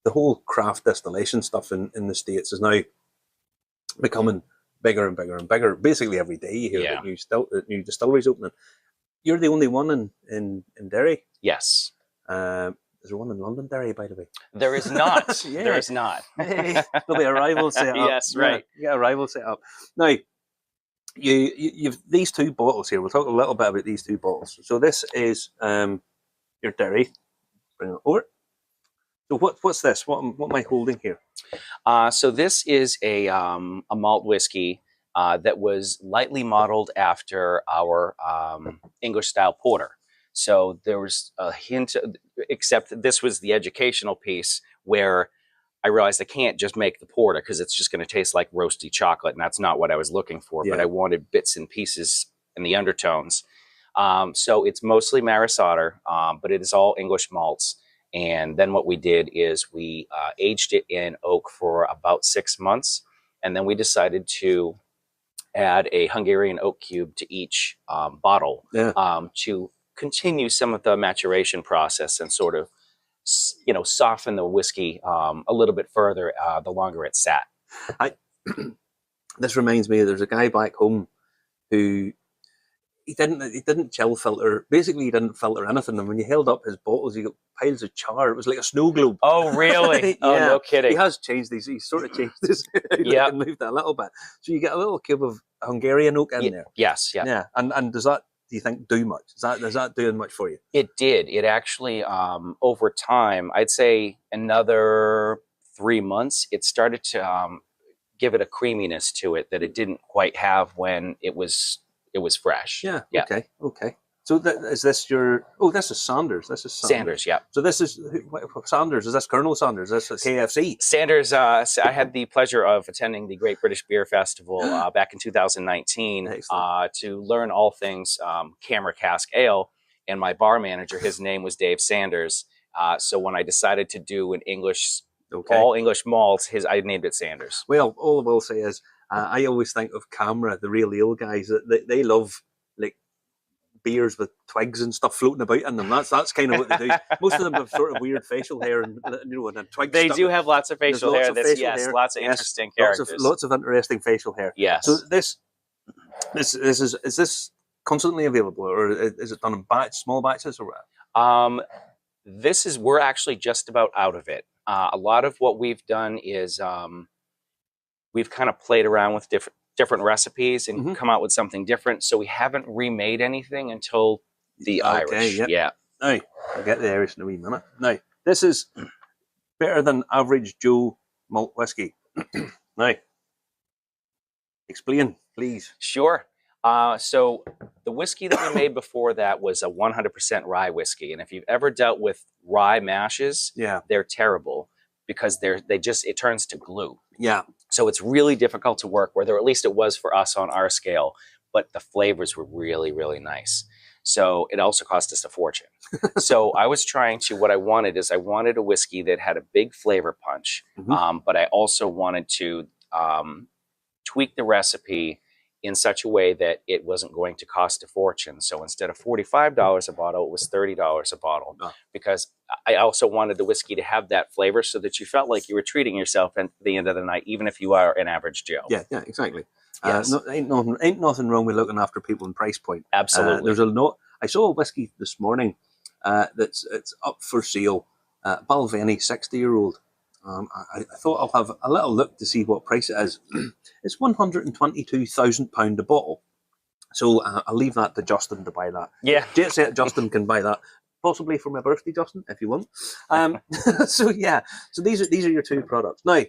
the whole craft distillation stuff in the States is now becoming bigger and bigger and bigger. Basically, every day you hear that new distilleries opening. You're the only one in Derry. Yes. Is there one in London, Derry, by the way? There is not. There is not. Hey, there'll be a rival set up. Yes, right. Yeah, a rival set up. Now, you've these two bottles here. We'll talk a little bit about these two bottles. So this is your Derry. Bring it over. So what's this? What am I holding here? So this is a malt whiskey that was lightly modeled after our English style porter. So there was a hint, except this was the educational piece where I realized I can't just make the porter because it's just going to taste like roasty chocolate, and that's not what I was looking for. But I wanted bits and pieces in the undertones. So it's mostly Maris Otter, but it is all English malts. And then what we did is we aged it in oak for about 6 months. And then we decided to add a Hungarian oak cube to each bottle to continue some of the maturation process and sort of, soften the whiskey a little bit further the longer it sat. This reminds me, there's a guy back home who he didn't chill filter. Basically, he didn't filter anything. And when you held up his bottles, you got piles of char. It was like a snow globe. Oh, really? Oh, no kidding. He has changed these. He's sort of changed this. Yeah, moved it a little bit. So you get a little cube of Hungarian oak in there. Yes, yeah. And does that, do you think, do much? Is that doing much for you? It did. It actually, over time, I'd say another 3 months, it started to give it a creaminess to it that it didn't quite have when it was fresh. Yeah. Okay. So is this your? Oh, this is Sanders. This is Sanders. Yeah. So this is Sanders. Is this Colonel Sanders? Is this KFC? Sanders. I had the pleasure of attending the Great British Beer Festival back in 2019 to learn all things Camera Cask Ale. And my bar manager, his name was Dave Sanders. So when I decided to do an English, all English malts, I named it Sanders. Well, all I will say is, I always think of Camera, the real ale guys. They love like beers with twigs and stuff floating about in them. That's kind of what they do. Most of them have sort of weird facial hair and twigs. They do have lots of facial hair. Lots of interesting characters. Lots of interesting facial hair. Yes. So is this constantly available, or is it done in small batches, or? We're actually just about out of it. A lot of what we've done is we've kind of played around with different recipes and come out with something different. So we haven't remade anything until the Irish. Yep. Yeah. Now, I'll get the Irish in a wee minute. Now, this is better than average Joe malt whiskey. Now, explain, please. Sure. So the whiskey that we made before that was a 100% rye whiskey. And if you've ever dealt with rye mashes, they're terrible because it turns to glue. Yeah. So it's really difficult to work with, or at least it was for us on our scale, but the flavors were really, really nice. So it also cost us a fortune. So what I wanted a whiskey that had a big flavor punch, but I also wanted to tweak the recipe in such a way that it wasn't going to cost a fortune. So instead of $45 a bottle, it was $30 a bottle, because I also wanted the whiskey to have that flavor so that you felt like you were treating yourself at the end of the night, even if you are an average Joe. Yeah, exactly. Yes. Ain't nothing wrong with looking after people in price point. Absolutely. I saw a whiskey this morning it's up for sale, Balvenie 60-year-old. I thought I'll have a little look to see what price it is. It's £122,000 a bottle. So I'll leave that to Justin to buy that. Yeah. Jet Set Justin can buy that. Possibly for my birthday, Justin, if you want. So these are your two products. Now,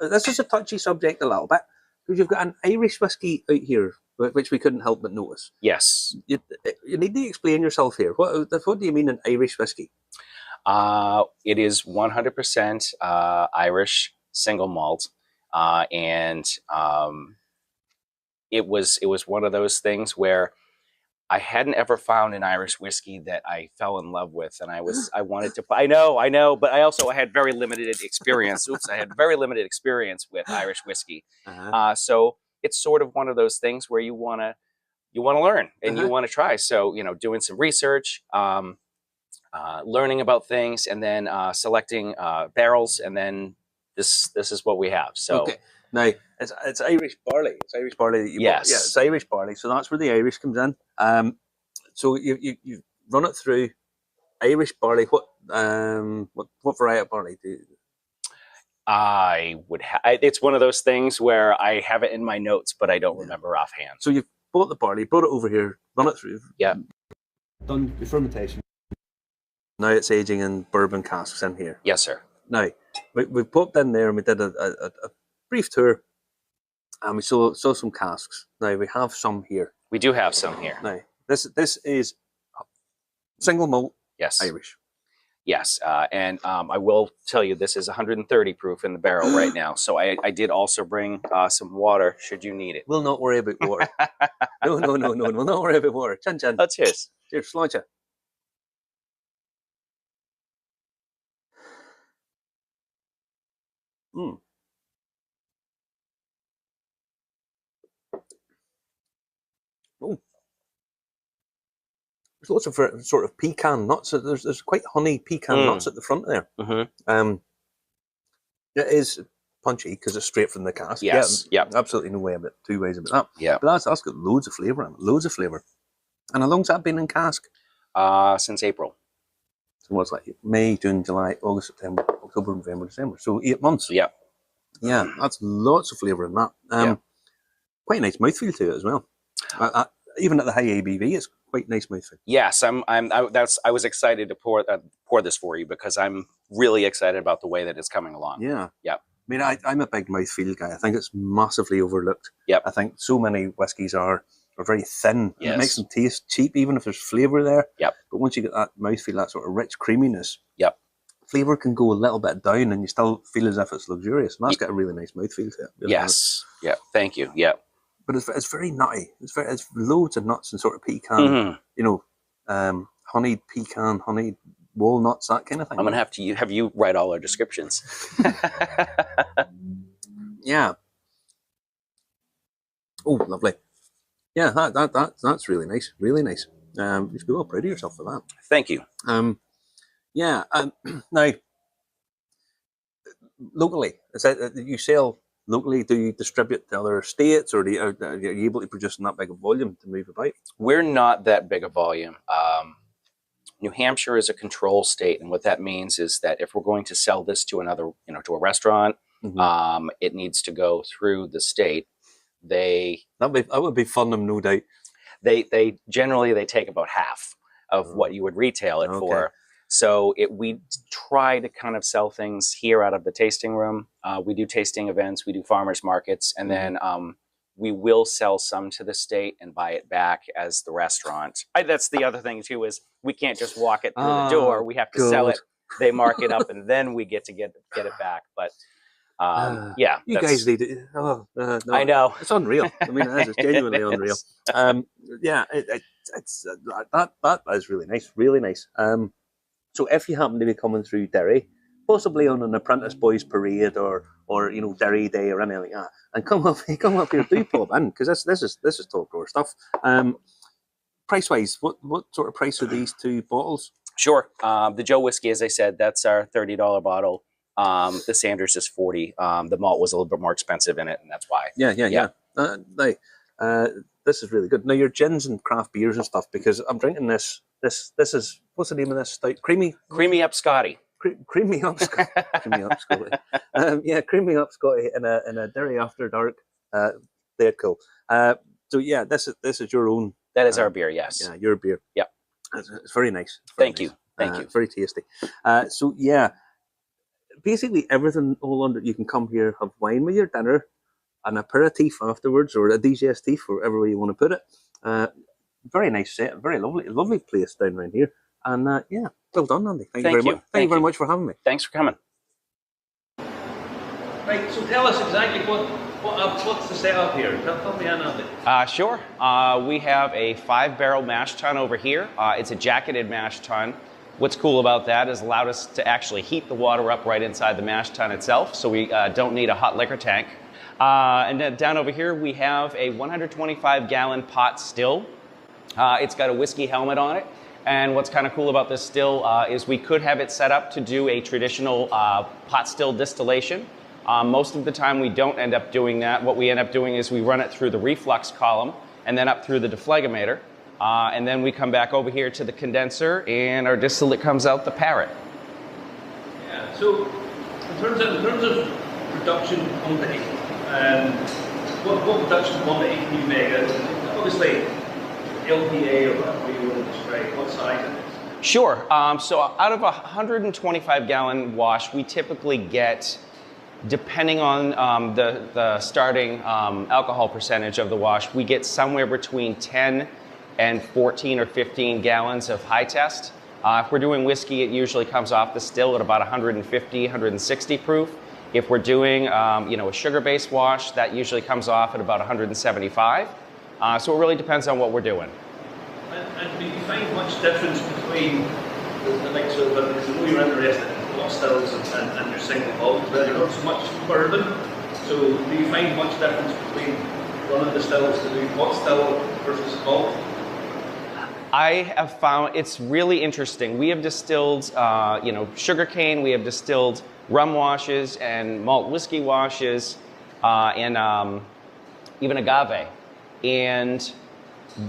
this is a touchy subject a little bit, because you've got an Irish whiskey out here, which we couldn't help but notice. Yes. You need to explain yourself here. What do you mean an Irish whiskey? It is 100% Irish single malt, and it was one of those things where I hadn't ever found an Irish whiskey that I fell in love with, and I wanted to. I know, but I had very limited experience. I had very limited experience with Irish whiskey, so it's sort of one of those things where you want to learn and you want to try. So doing some research. Learning about things, and then selecting barrels, and then this is what we have. So now it's Irish barley. It's Irish barley that you bought. Yeah, it's Irish barley. So that's where the Irish comes in. So you run it through Irish barley. What variety of barley do you? I would. It's one of those things where I have it in my notes, but I don't remember offhand. So you bought the barley, brought it over here, run it through. Yeah. Done your fermentation. Now it's aging in bourbon casks in here. Yes, sir. Now, we popped in there and we did a brief tour, and we saw some casks. Now, we have some here. We do have some here. Now, this is single malt Irish. Yes, and I will tell you, this is 130 proof in the barrel right now. So I did also bring some water, should you need it. We'll not worry about water. No. We'll not worry about water. Chin chin. Oh, cheers. Cheers, sláinte. Oh, there's lots of sort of pecan nuts. There's quite honey pecan nuts at the front there. It is punchy because it's straight from the cask. Yes, yeah, absolutely two ways about that. Yeah, but that's got loads of flavour in it, loads of flavour. And how long's that been in cask? Since April. So what's like May, June, July, August, September, October, November, December. So 8 months. Yeah. Yeah, that's lots of flavour in that. Quite a nice mouthfeel to it as well. Even at the high ABV, it's quite nice mouthfeel. Yes, I was excited to pour this for you because I'm really excited about the way that it's coming along. Yeah. Yeah. I mean, I'm a big mouthfeel guy. I think it's massively overlooked. Yep. I think so many whiskies are very thin. Yes. It makes them taste cheap, even if there's flavour there. Yep. But once you get that mouthfeel, that sort of rich creaminess. Yep. Flavour can go a little bit down and you still feel as if it's luxurious. And that's got a really nice mouthfeel to it. Really yes. Yeah. Thank you. Yeah. But it's very nutty. It's loads of nuts and sort of pecan, honeyed pecan, honeyed walnuts, that kind of thing. I'm going to have you write all our descriptions. Yeah. Oh, lovely. Yeah, that's really nice. Really nice. You should be well proud of yourself for that. Thank you. Now, locally, you sell locally? Do you distribute to other states, or are you able to produce in that big a volume to move about? We're not that big a volume. New Hampshire is a control state, and what that means is that if we're going to sell this to another, to a restaurant, it needs to go through the state. That would be fun, no doubt. They generally take about half of what you would retail it for. So we try to kind of sell things here out of the tasting room. We do tasting events, we do farmers markets, and then we will sell some to the state and buy it back as the restaurant. That's the other thing too, is we can't just walk it through the door. We have to sell it. They mark it up, and then we get to get it back. But yeah, you guys need it. No, I know, it's unreal. I mean, it's genuinely unreal. Yeah, it's that is really nice, really nice. So if you happen to be coming through Derry, possibly on an apprentice boys parade or Derry Day or anything like that, and come up here, do pop in, because this is top drawer stuff. Price wise, what sort of price are these 2 bottles? Sure. The Joe whiskey, as I said, that's our $30 bottle. The Sanders is $40. The malt was a little bit more expensive in it, and that's why. Yeah. This is really good. Now, your gins and craft beers and stuff, because I'm drinking this. This is, what's the name of this stout? Creamy Up Scotty. Creamy Up Scotty. Creamy Up Scotty. Creamy Up Scotty in a Derry After Dark. They're cool. So yeah, this is your own. That is our beer. Yes. Yeah, your beer. Yeah. It's very nice. Thank you. Very tasty. So yeah, basically everything all under. You can come here, have wine with your dinner, an aperitif afterwards, or a digestif, wherever way you want to put it. Very nice set, very lovely place down around here. And yeah, well done, Andy. Thank you very much. Thank you very much for having me. Thanks for coming. Right, so tell us exactly what's the setup here. Tell me, Andy. Sure. We have a 5-barrel mash tun over here. It's a jacketed mash tun. What's cool about that is allowed us to actually heat the water up right inside the mash tun itself, so we don't need a hot liquor tank. And then down over here we have a 125-gallon pot still. It's got a whiskey helmet on it. And what's kind of cool about this still is we could have it set up to do a traditional pot still distillation. Most of the time we don't end up doing that. What we end up doing is we run it through the reflux column and then up through the deflagometer. And then we come back over here to the condenser and our distillate comes out the parrot. Yeah, so in terms of production quantity, what production quantity can you make? Obviously, LPA or whatever you want to describe, what size it is? Sure. So out of a 125-gallon wash, we typically get, depending on the starting alcohol percentage of the wash, we get somewhere between 10 and 14 or 15 gallons of high test. If we're doing whiskey, it usually comes off the still at about 150, 160 proof. If we're doing a sugar-based wash, that usually comes off at about 175. So it really depends on what we're doing. And do you find much difference between the likes of, because I know you're interested in pot stills and your single malt, but you're not so much bourbon. So do you find much difference between running the stills to do pot still versus malt? I have found it's really interesting. We have distilled, sugarcane. We have distilled rum washes and malt whiskey washes, and even agave. And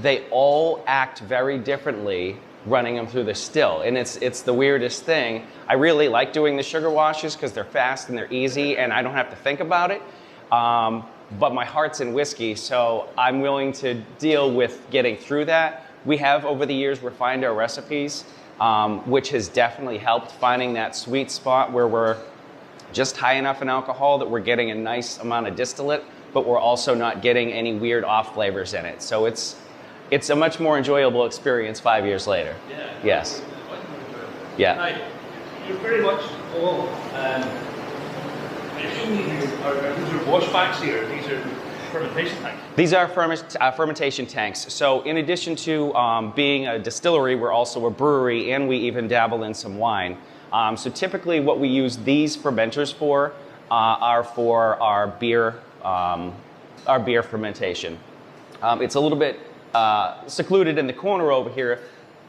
they all act very differently running them through the still. And it's the weirdest thing. I really like doing the sugar washes because they're fast and they're easy and I don't have to think about it. But my heart's in whiskey, so I'm willing to deal with getting through that. We have, over the years, refined our recipes, which has definitely helped finding that sweet spot where we're just high enough in alcohol that we're getting a nice amount of distillate, but we're also not getting any weird off flavors in it. So it's a much more enjoyable experience 5 years later. Yeah. Yes. Yeah. Now, you're very much all, I assume these are wash backs here. These are fermentation tanks. These are fermentation tanks. So in addition to being a distillery, we're also a brewery, and we even dabble in some wine. So typically what we use these fermenters for are for our beer fermentation. It's a little bit secluded in the corner over here,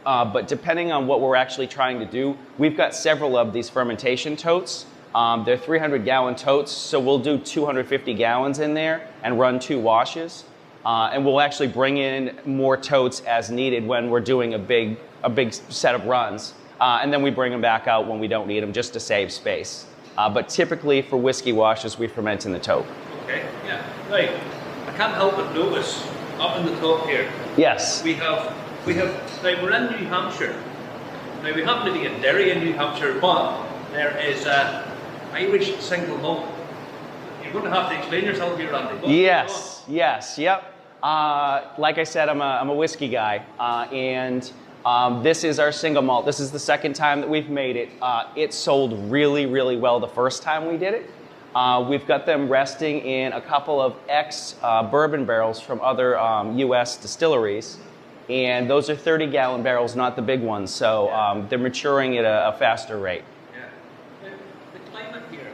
but depending on what we're actually trying to do, we've got several of these fermentation totes. They're 300-gallon totes, so we'll do 250 gallons in there and run 2 washes. And we'll actually bring in more totes as needed when we're doing a big set of runs. And then we bring them back out when we don't need them, just to save space. But typically for whiskey washes, we ferment in the tote. Okay, yeah. Right. I can't help but notice up in the top here. Yes. We have. Now we're in New Hampshire. Now we happen to be in Derry in New Hampshire, but there is Irish single malt. You're going to have to explain yourself here, Randy. Yes. Yep. Like I said, I'm a whiskey guy, and this is our single malt. This is the second time that we've made it. It sold really, really well the first time we did it. We've got them resting in a couple of bourbon barrels from other U.S. distilleries, and those are 30-gallon barrels, not the big ones. So they're maturing at a faster rate. Yeah. The climate here.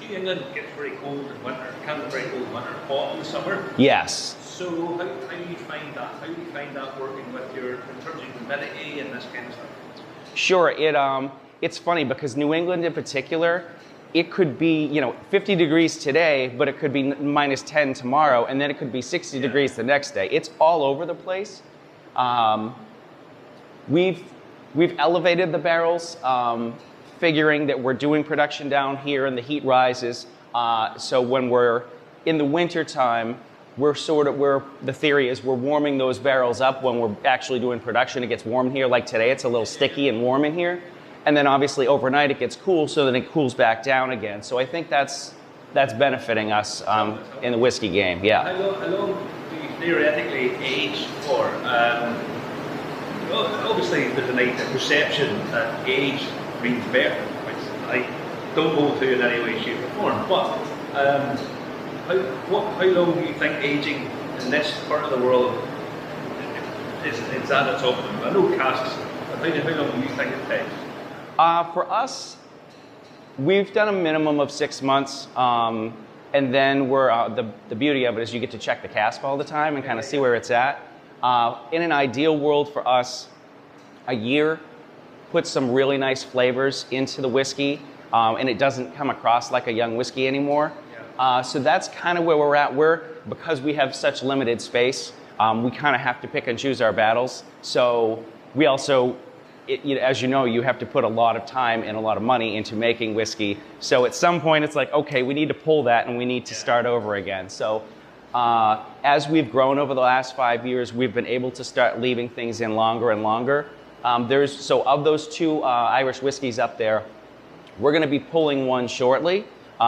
New England gets very cold in winter. It can be very cold in winter, hot in the summer. Yes. So how do you find that? How do you find that working with in terms of humidity and this kind of stuff? Sure. It's funny because New England in particular, it could be 50 degrees today, but it could be minus 10 tomorrow, and then it could be 60 degrees the next day. It's all over the place. We've elevated the barrels, figuring that we're doing production down here and the heat rises. So when we're in the winter time, the theory is we're warming those barrels up when we're actually doing production. It gets warm here, like today, it's a little sticky and warm in here. And then obviously overnight it gets cool, so then it cools back down again. So I think that's benefiting us in the whiskey game, yeah. How long do you theoretically age for? Obviously there's a perception that age means better, which I don't hold to in any way, shape or form. But how long do you think aging in this part of the world is at its optimum? I know casks, but how long do you think it takes? For us, we've done a minimum of 6 months, and then the beauty of it is you get to check the cask all the time and kind of see where it's at. In an ideal world for us, a year puts some really nice flavors into the whiskey, and it doesn't come across like a young whiskey anymore. So that's kind of where we're at. Because we have such limited space, we kind of have to pick and choose our battles. So we also, as you know, you have to put a lot of time and a lot of money into making whiskey. So at some point it's like, okay, we need to pull that and we need to start over again. So as we've grown over the last 5 years, we've been able to start leaving things in longer and longer. So of those 2 Irish whiskeys up there, we're going to be pulling one shortly,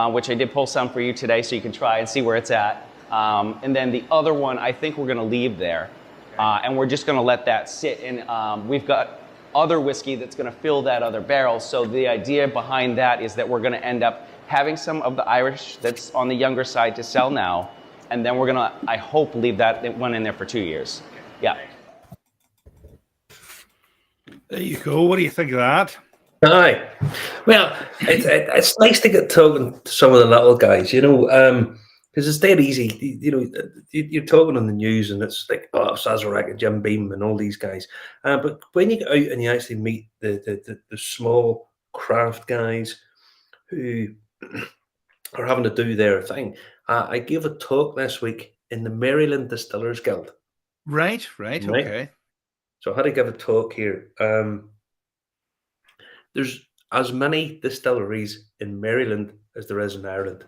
which I did pull some for you today so you can try and see where it's at. And then the other one, I think we're going to leave there. And we're just going to let that sit. And we've got other whiskey that's going to fill that other barrel. So the idea behind that is that we're going to end up having some of the Irish that's on the younger side to sell now. And then we're going to, I hope, leave that one in there for 2 years. Yeah. There you go. What do you think of that? Aye. Well, it's nice to get talking to some of the little guys, because it's dead easy. You're talking on the news and it's like, oh, Sazerac and Jim Beam and all these guys. But when you get out and you actually meet the small craft guys who are having to do their thing. I gave a talk this week in the Maryland Distillers Guild. Right. Okay. So I had to give a talk here. There's as many distilleries in Maryland as there is in Ireland.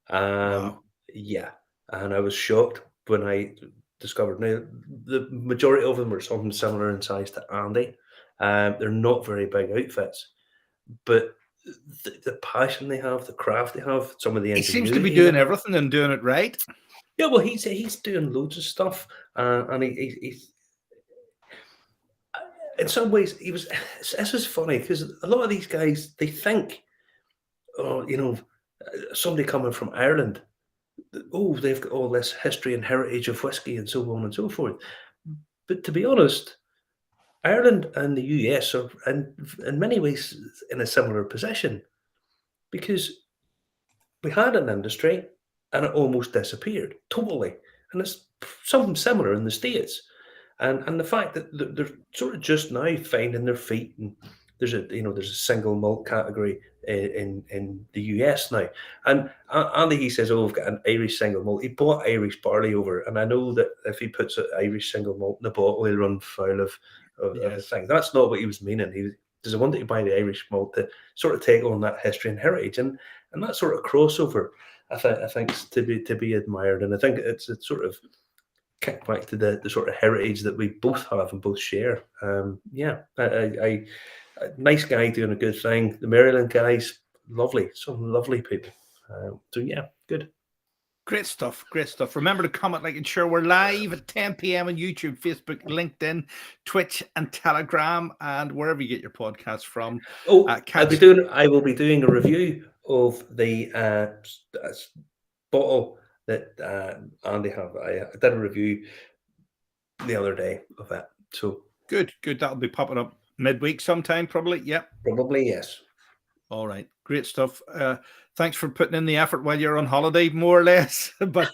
Wow. Yeah, and I was shocked when I discovered. Now, the majority of them are something similar in size to Andy. They're not very big outfits, but the passion they have, the craft they have, some of the he seems to be doing everything and doing it right. Yeah, well, he's doing loads of stuff, and he's in some ways this is funny because a lot of these guys, they think, somebody coming from Ireland, they've got all this history and heritage of whiskey and so on and so forth. But to be honest, Ireland and the US are in many ways in a similar position, because we had an industry and it almost disappeared totally. And it's something similar in the States. And the fact that they're sort of just now finding their feet and there's a single malt category in the US now. And Andy, he says, "Oh, we've got an Irish single malt." He bought Irish barley over, and I know that if he puts an Irish single malt in the bottle, he'll run foul of the thing. That's not what he was meaning. He wanted to buy the Irish malt to sort of take on that history and heritage, and that sort of crossover, I think is to be admired. And I think it's sort of kick back to the sort of heritage that we both have and both share. I nice guy doing a good thing. The Maryland guys, lovely, some lovely people. So yeah, good. Great stuff. Great stuff. Remember to comment, like, and share. We're live at 10 p.m. on YouTube, Facebook, LinkedIn, Twitch, and Telegram, and wherever you get your podcasts from. Oh, I will be doing a review of the bottle that Andy have. I did a review the other day of that. So good. That'll be popping up midweek sometime, probably. Yep. Probably, yes. All right. Great stuff. Thanks for putting in the effort while you're on holiday, more or less. But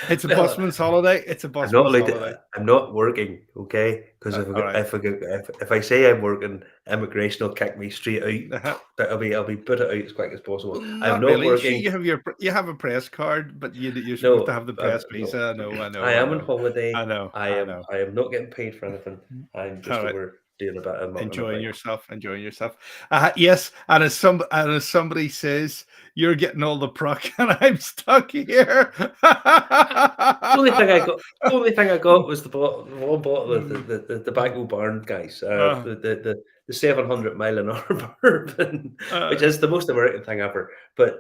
it's a busman's holiday. It's a busman's holiday. I'm not working, okay? Because if I say I'm working, immigration will kick me straight out. But I'll be put it out as quick as possible. I'm not really working. You have a press card, but you're supposed to have the press visa. No. I know. I am on holiday. I know. I am not getting paid for anything. I'm just over doing a bit of enjoying yourself. Yes, and as somebody says, you're getting all the proc, and I'm stuck here. The only thing I got was the one bottle of the Tobacco Barn guys, the 700 mile an hour bourbon, which is the most American thing ever. But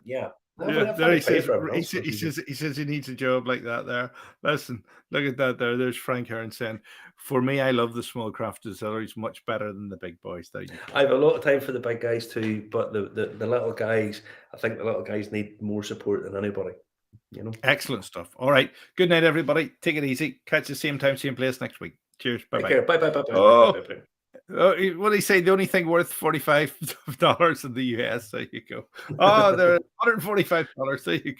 yeah. There he says he needs a job like that there. Listen, look at that there. There's Frank Hearn saying, "For me, I love the small craft distilleries much better than the big boys." I have a lot of time for the big guys too, but the little guys, I think the little guys need more support than anybody. Excellent stuff. All right. Good night, everybody. Take it easy. Catch you same time, same place next week. Cheers. Bye bye. Bye. What did he say? The only thing worth $45 in the US. There you go. Oh, they're $145. There you go.